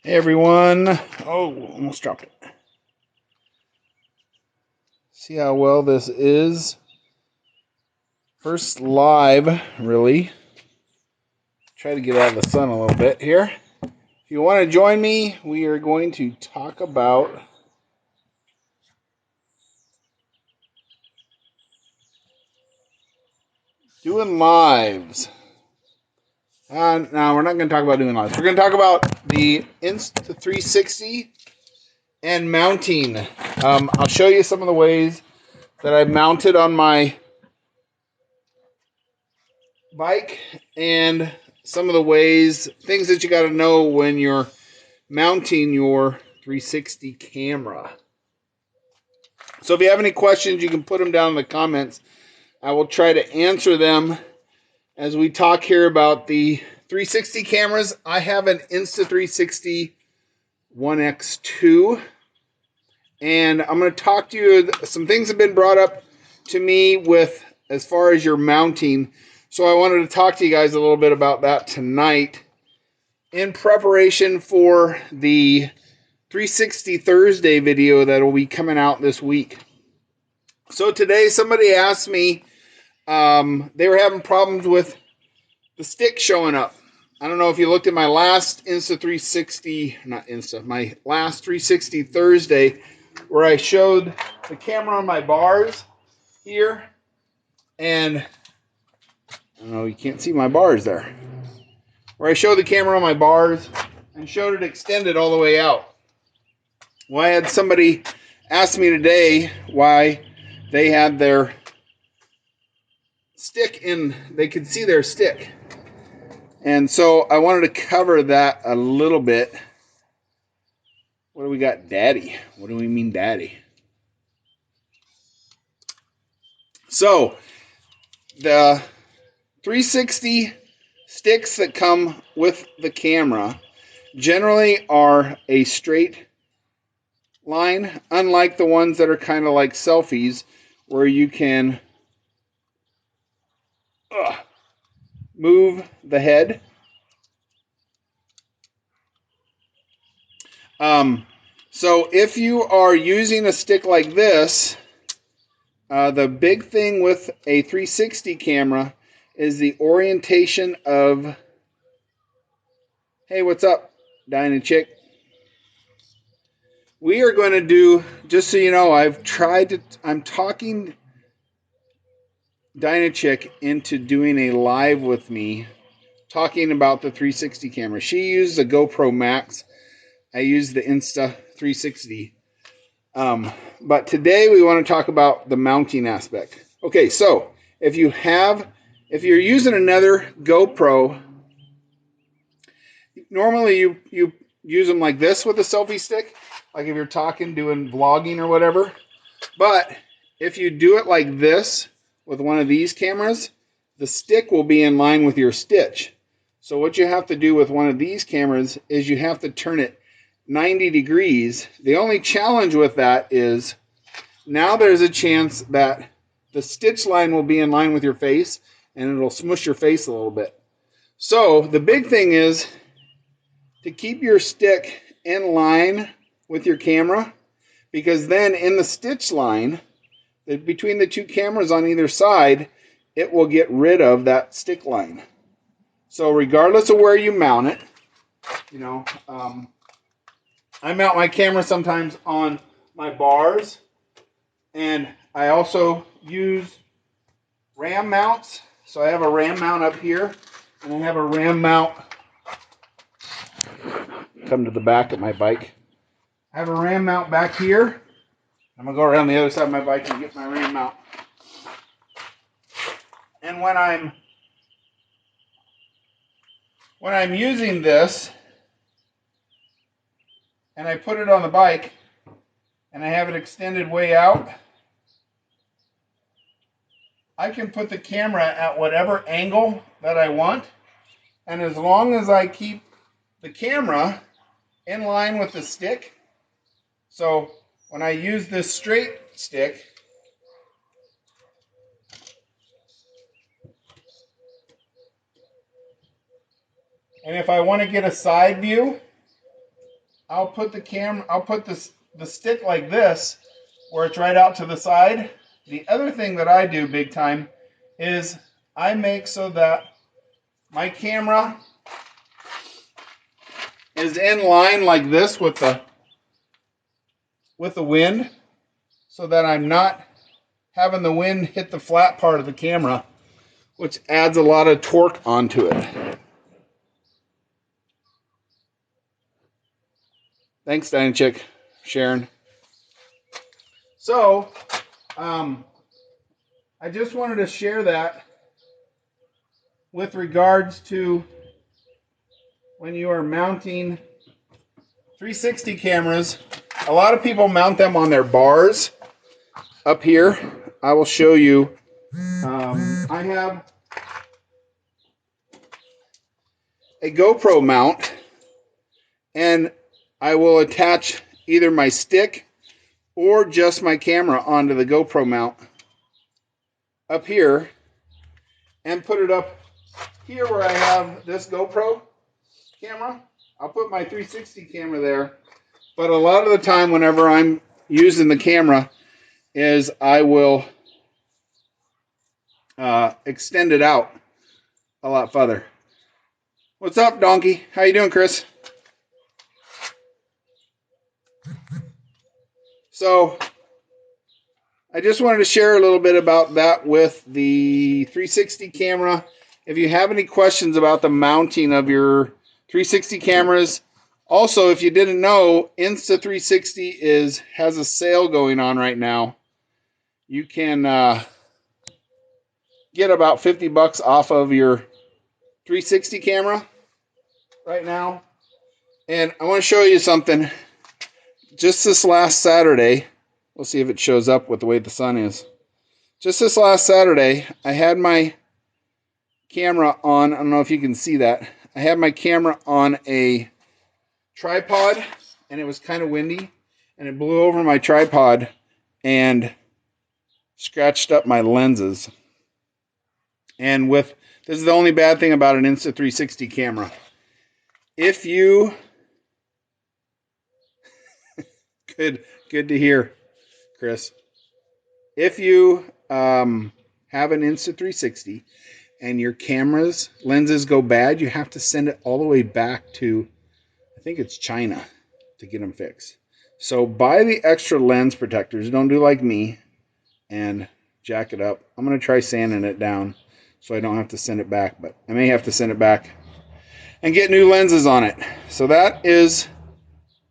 Hey everyone. Oh, almost dropped it. See how well this is. First live, really. Try to get out of the sun a little bit here. If you want to join me, we are going to talk about doing lives. No, we're not going to talk about doing lives. We're going to talk about the Insta360 and mounting. I'll show you some of the ways that I've mounted on my bike and some of the things that you got to know when you're mounting your 360 camera. So if you have any questions, you can put them down in the comments. I will try to answer them as we talk here about the 360 cameras. I have an Insta360 ONE X2, and I'm going to talk to you. Some things have been brought up to me with as far as your mounting, so I wanted to talk to you guys a little bit about that tonight in preparation for the 360 Thursday video that will be coming out this week. So today somebody asked me, they were having problems with the stick showing up. I don't know if you looked at my last my last 360 Thursday, where I showed the camera on my bars here, and I don't know, you can't see my bars there, where I showed the camera on my bars and showed it extended all the way out. Well, I had somebody ask me today why they had their stick in, they could see their stick. And so I wanted to cover that a little bit. What do we got? Daddy. What do we mean, daddy? So the 360 sticks that come with the camera generally are a straight line, unlike the ones that are kind of like selfies, where you can move the head. So if you are using a stick like this, the big thing with a 360 camera is the orientation of, hey, what's up, Dinah Chick? We are going to do, just so you know, I'm talking Dinah Chick into doing a live with me talking about the 360 camera. She used the GoPro Max. I use the Insta360. But today we want to talk about the mounting aspect. Okay, so if you're using another GoPro, normally you use them like this with a selfie stick, like if you're doing vlogging or whatever. But if you do it like this with one of these cameras, the stick will be in line with your stitch. So what you have to do with one of these cameras is you have to turn it 90 degrees. The only challenge with that is now there's a chance that the stitch line will be in line with your face and it'll smush your face a little bit. So the big thing is to keep your stick in line with your camera, because then in the stitch line between the two cameras on either side, it will get rid of that stick line. So regardless of where you mount it, I mount my camera sometimes on my bars, and I also use ram mounts. So I have a ram mount up here, and I have a ram mount. Come to the back of my bike. I have a ram mount back here. I'm gonna go around the other side of my bike and get my ram mount. And when I'm using this, and I put it on the bike, and I have it extended way out, I can put the camera at whatever angle that I want, and as long as I keep the camera in line with the stick, so when I use this straight stick, and if I want to get a side view, I'll put the stick like this, where it's right out to the side. The other thing that I do big time is I make so that my camera is in line like this with the wind, so that I'm not having the wind hit the flat part of the camera, which adds a lot of torque onto it. Thanks, Diane Chick, Sharon. So, I just wanted to share that with regards to when you are mounting 360 cameras. A lot of people mount them on their bars up here. I will show you. I have a GoPro mount, and I will attach either my stick or just my camera onto the GoPro mount up here and put it up here where I have this GoPro camera. I'll put my 360 camera there, but a lot of the time whenever I'm using the camera is I will extend it out a lot further. What's up, Donkey? How you doing, Chris? So I just wanted to share a little bit about that with the 360 camera. If you have any questions about the mounting of your 360 cameras, also, if you didn't know, Insta360 has a sale going on right now. You can get about $50 off of your 360 camera right now. And I want to show you something. Just this last Saturday, we'll see if it shows up with the way the sun is. Just this last Saturday, I had my camera on, I don't know if you can see that. I had my camera on a tripod, and it was kind of windy, and it blew over my tripod and scratched up my lenses. And this is the only bad thing about an Insta360 camera. If you Good to hear, Chris. If you have an Insta360 and your camera's lenses go bad, you have to send it all the way back to, I think it's China, to get them fixed. So buy the extra lens protectors. Don't do like me and jack it up. I'm going to try sanding it down so I don't have to send it back, but I may have to send it back and get new lenses on it. So that is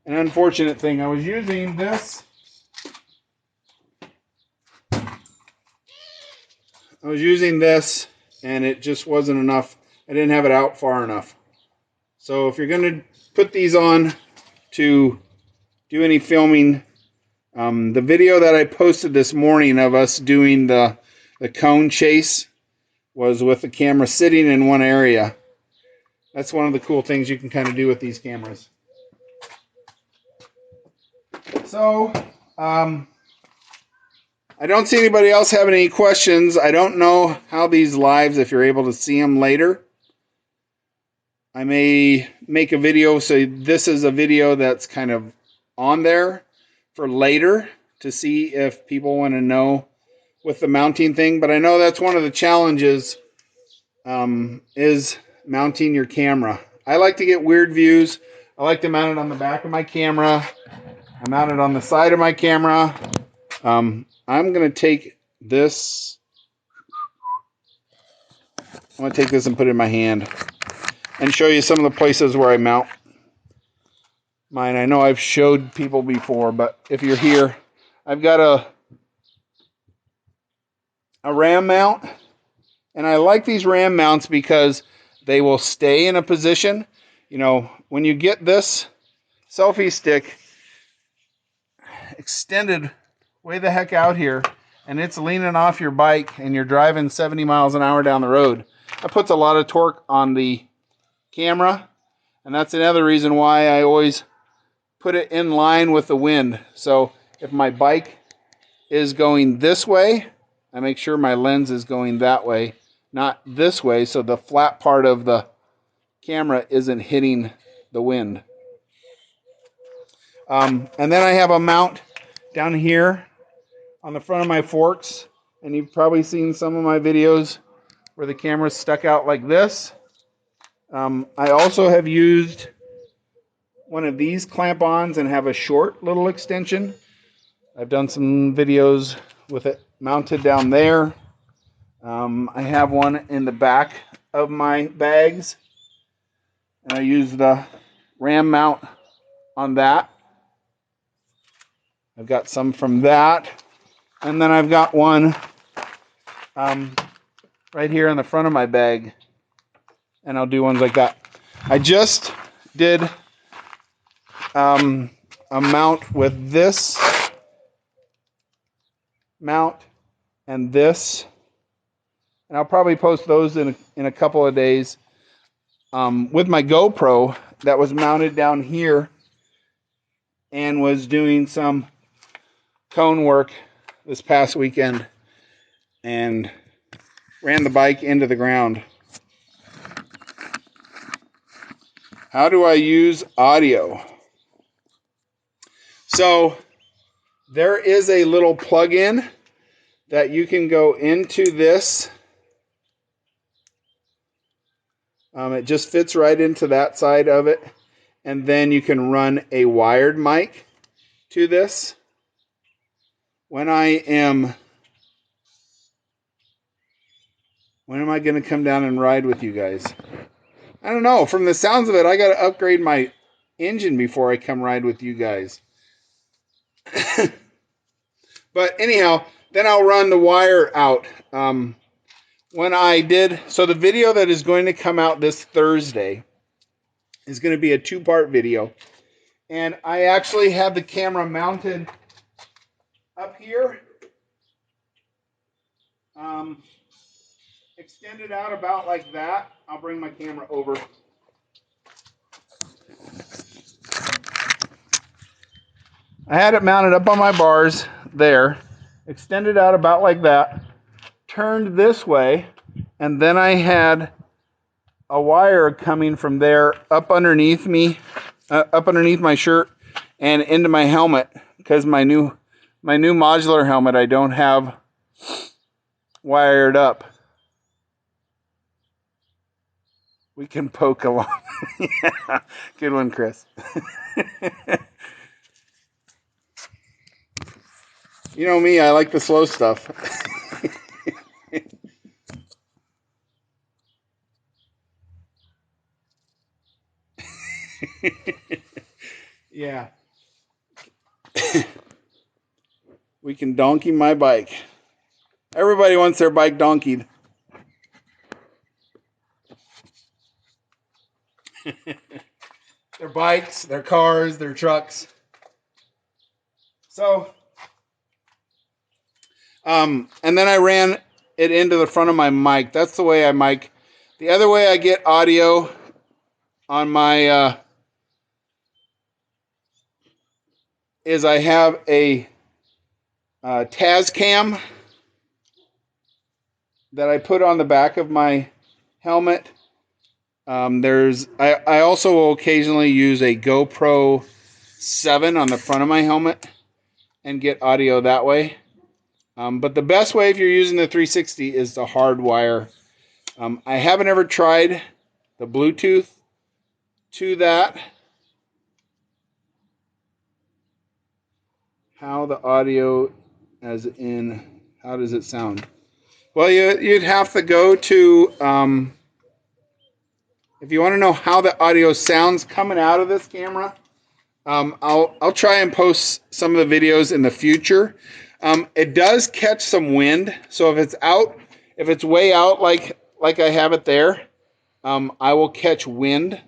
an unfortunate thing. I was using this. And it just wasn't enough. I didn't have it out far enough. So if you're going to put these on to do any filming, the video that I posted this morning of us doing the cone chase was with the camera sitting in one area. That's one of the cool things you can kind of do with these cameras. So, I don't see anybody else having any questions. I don't know how these lives, if you're able to see them later. I may make a video, so this is a video that's kind of on there for later to see if people want to know with the mounting thing. But I know that's one of the challenges, is mounting your camera. I like to get weird views. I like to mount it on the back of my camera. I mount it on the side of my camera. I'm going to take this. I'm going to take this and put it in my hand and show you some of the places where I mount mine. I know I've showed people before, but if you're here, I've got a RAM mount, and I like these RAM mounts because they will stay in a position. You know, when you get this selfie stick extended way the heck out here and it's leaning off your bike and you're driving 70 miles an hour down the road, that puts a lot of torque on the camera, and that's another reason why I always put it in line with the wind. So if my bike is going this way, I make sure my lens is going that way, not this way, so the flat part of the camera isn't hitting the wind. And then I have a mount down here on the front of my forks. And you've probably seen some of my videos where the camera's stuck out like this. I also have used one of these clamp-ons and have a short little extension. I've done some videos with it mounted down there. I have one in the back of my bags, and I use the ram mount on that. I've got some from that, and then I've got one right here in the front of my bag, and I'll do ones like that. I just did a mount with this mount and this, and I'll probably post those in a couple of days. With my GoPro that was mounted down here and was doing some cone work this past weekend and ran the bike into the ground. How do I use audio? So there is a little plug-in that you can go into this. It just fits right into that side of it. And then you can run a wired mic to this. When am I going to come down and ride with you guys? I don't know. From the sounds of it, I got to upgrade my engine before I come ride with you guys. But anyhow, then I'll run the wire out. So the video that is going to come out this Thursday is going to be a 2-part video. And I actually have the camera mounted up here. Extended out about like that. I'll bring my camera over. I had it mounted up on my bars there. Extended out about like that. Turned this way. And then I had a wire coming from there up underneath me, up underneath my shirt and into my helmet, because my new modular helmet I don't have wired up. We can poke along. Yeah, good one, Chris. You know me, I like the slow stuff. Yeah. We can donkey my bike. Everybody wants their bike donkeyed. Their bikes, their cars, their trucks. So, and then I ran it into the front of my mic. That's the way I mic. The other way I get audio on my is I have a Tascam that I put on the back of my helmet. I also will occasionally use a GoPro 7 on the front of my helmet and get audio that way. But the best way if you're using the 360 is to hardwire. I haven't ever tried the Bluetooth to that. How the audio, as in, how does it sound? Well, you'd have to go to, if you want to know how the audio sounds coming out of this camera, I'll try and post some of the videos in the future. It does catch some wind, so if it's way out like I have it there, I will catch wind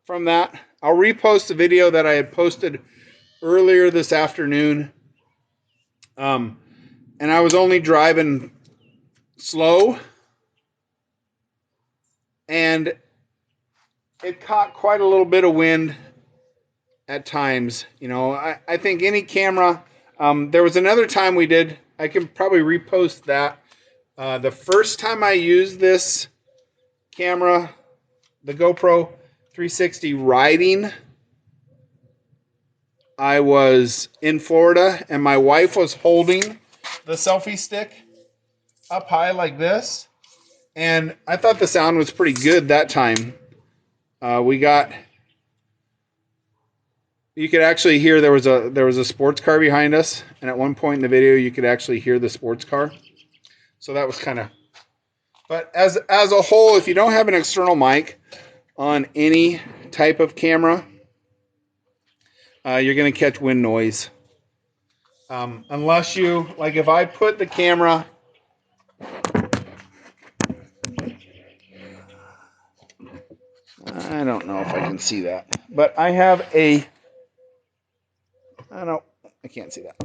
from that. I'll repost a video that I had posted earlier this afternoon, and I was only driving slow, and it caught quite a little bit of wind at times. You know, I think any camera, there was another time we did, I can probably repost that. The first time I used this camera, the GoPro 360 riding I was in Florida and my wife was holding the selfie stick up high like this. And I thought the sound was pretty good that time. You could actually hear there was a sports car behind us. And at one point in the video, you could actually hear the sports car. So that was kind of, but as a whole, if you don't have an external mic on any type of camera, you're going to catch wind noise. Unless you, like if I put the camera, I don't know if I can see that, but I have a, I can't see that.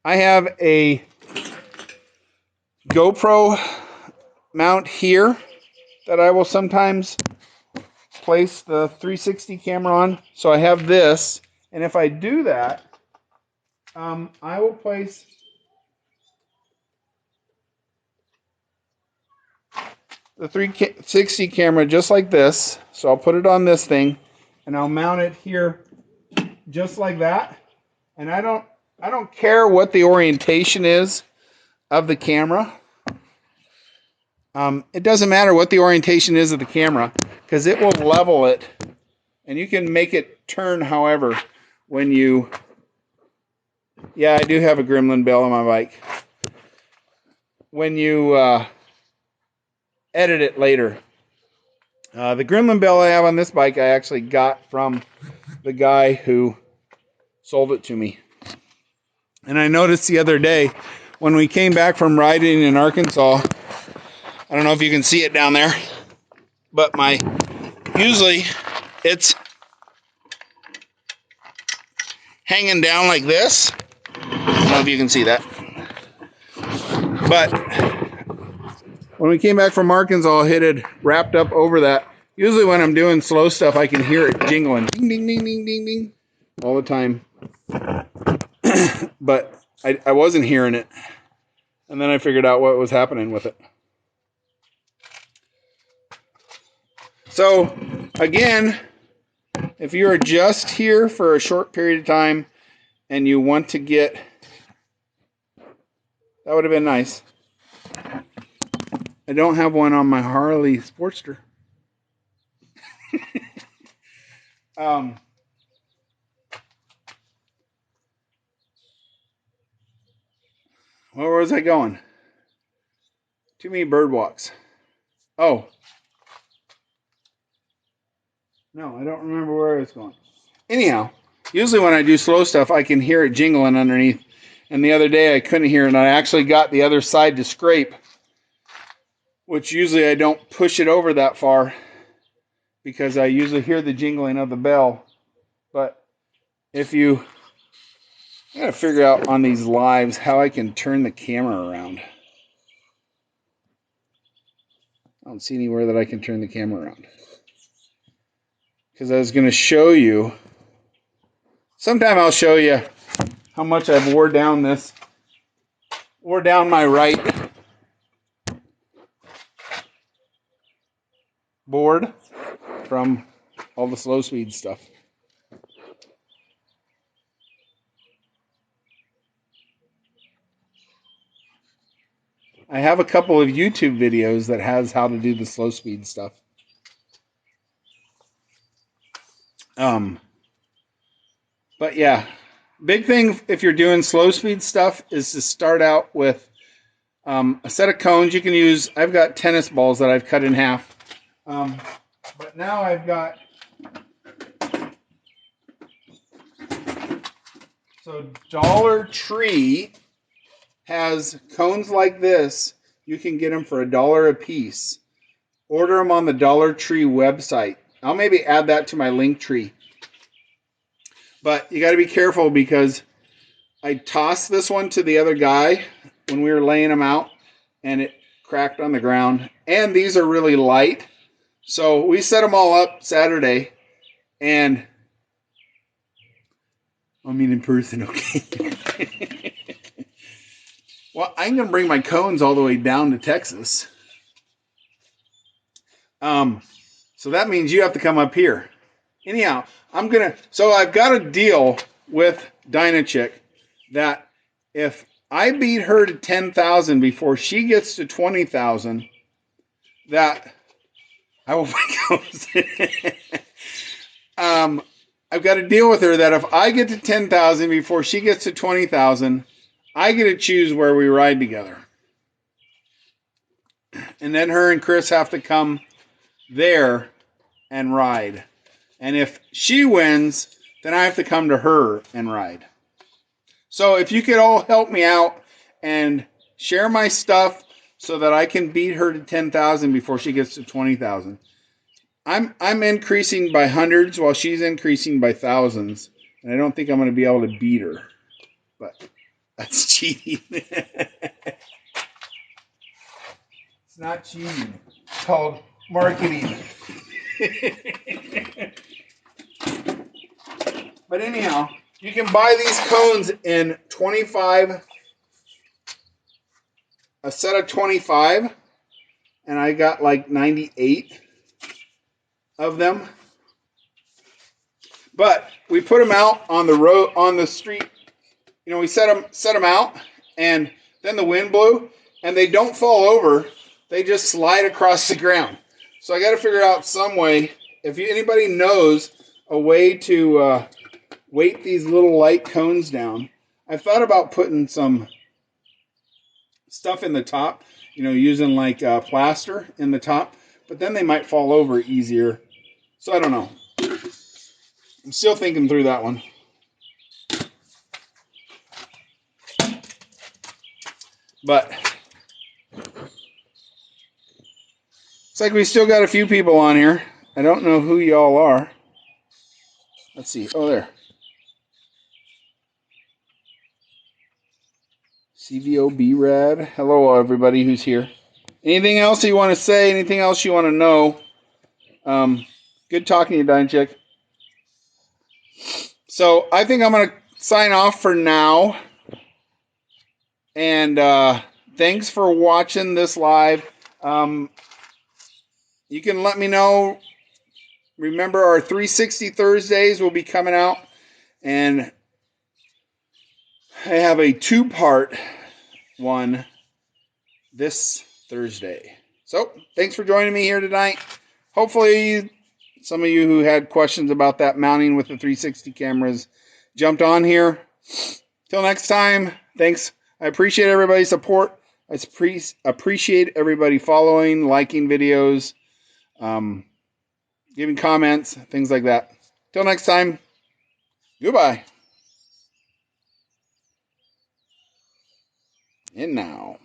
I have a GoPro mount here that I will sometimes place the 360 camera on. So I have this, and if I do that, I will place the 360 camera just like this. So I'll put it on this thing, and I'll mount it here just like that. And I don't care what the orientation is of the camera. It doesn't matter what the orientation is of the camera because it will level it, and you can make it turn however when you, yeah, I do have a gremlin bell on my bike. When you edit it later. The gremlin bell I have on this bike I actually got from the guy who sold it to me. And I noticed the other day when we came back from riding in Arkansas, I don't know if you can see it down there, but usually it's hanging down like this. I don't know if you can see that. But when we came back from Arkansas, it had wrapped up over that. Usually when I'm doing slow stuff, I can hear it jingling. Ding, ding, ding, ding, ding, ding. All the time. But I wasn't hearing it. And then I figured out what was happening with it. So, again, if you're just here for a short period of time and you want to get, that would have been nice. I don't have one on my Harley Sportster. Where was I going? Too many bird walks. Oh. No, I don't remember where I was going. Anyhow, usually when I do slow stuff, I can hear it jingling underneath. And the other day I couldn't hear it, and I actually got the other side to scrape, which usually I don't push it over that far because I usually hear the jingling of the bell. But if you, I gotta figure out on these lives how I can turn the camera around. I don't see anywhere that I can turn the camera around. Because I was going to show you, sometime I'll show you how much I've wore down my right board from all the slow speed stuff. I have a couple of YouTube videos that has how to do the slow speed stuff. But yeah, big thing if you're doing slow speed stuff is to start out with a set of cones. You can use, I've got tennis balls that I've cut in half. But now I've got, so Dollar Tree has cones like this. You can get them for $1 a piece. Order them on the Dollar Tree website. I'll maybe add that to my Linktree. But you got to be careful because I tossed this one to the other guy when we were laying them out and it cracked on the ground. And these are really light. So we set them all up Saturday and I mean in person, okay. Well, I'm going to bring my cones all the way down to Texas. So that means you have to come up here. Anyhow, so I've got a deal with Dynachick that if I beat her to 10,000 before she gets to 20,000, that I will I've got to deal with her that if I get to 10,000 before she gets to 20,000, I get to choose where we ride together. And then her and Chris have to come there and ride. And if she wins, then I have to come to her and ride. So if you could all help me out and share my stuff so that I can beat her to 10,000 before she gets to 20,000. I'm increasing by hundreds while she's increasing by thousands. And I don't think I'm going to be able to beat her. But that's cheating. It's not cheating. It's called marketing. But anyhow, you can buy these cones in 25, a set of 25, and I got like 98 of them. But we put them out on the road, on the street. You know, we set them out, and then the wind blew, and they don't fall over. They just slide across the ground. So I got to figure out some way. If anybody knows a way to weight these little light cones down, I've thought about putting some stuff in the top, you know, using like plaster in the top, but then they might fall over easier. So I don't know. I'm still thinking through that one. But it's like we still got a few people on here. I don't know who y'all are. Let's see. Oh, there. CVOB Rad. Hello, everybody who's here. Anything else you want to say? Anything else you want to know? Good talking to you, Dynachick. So I think I'm going to sign off for now. And thanks for watching this live. You can let me know. Remember, our 360 Thursdays will be coming out. And I have a two-part one this Thursday. So, thanks for joining me here tonight. Hopefully, some of you who had questions about that mounting with the 360 cameras jumped on here. Till next time, thanks. I appreciate everybody's support. I appreciate everybody following, liking videos, giving comments, things like that. Till next time, goodbye. And now.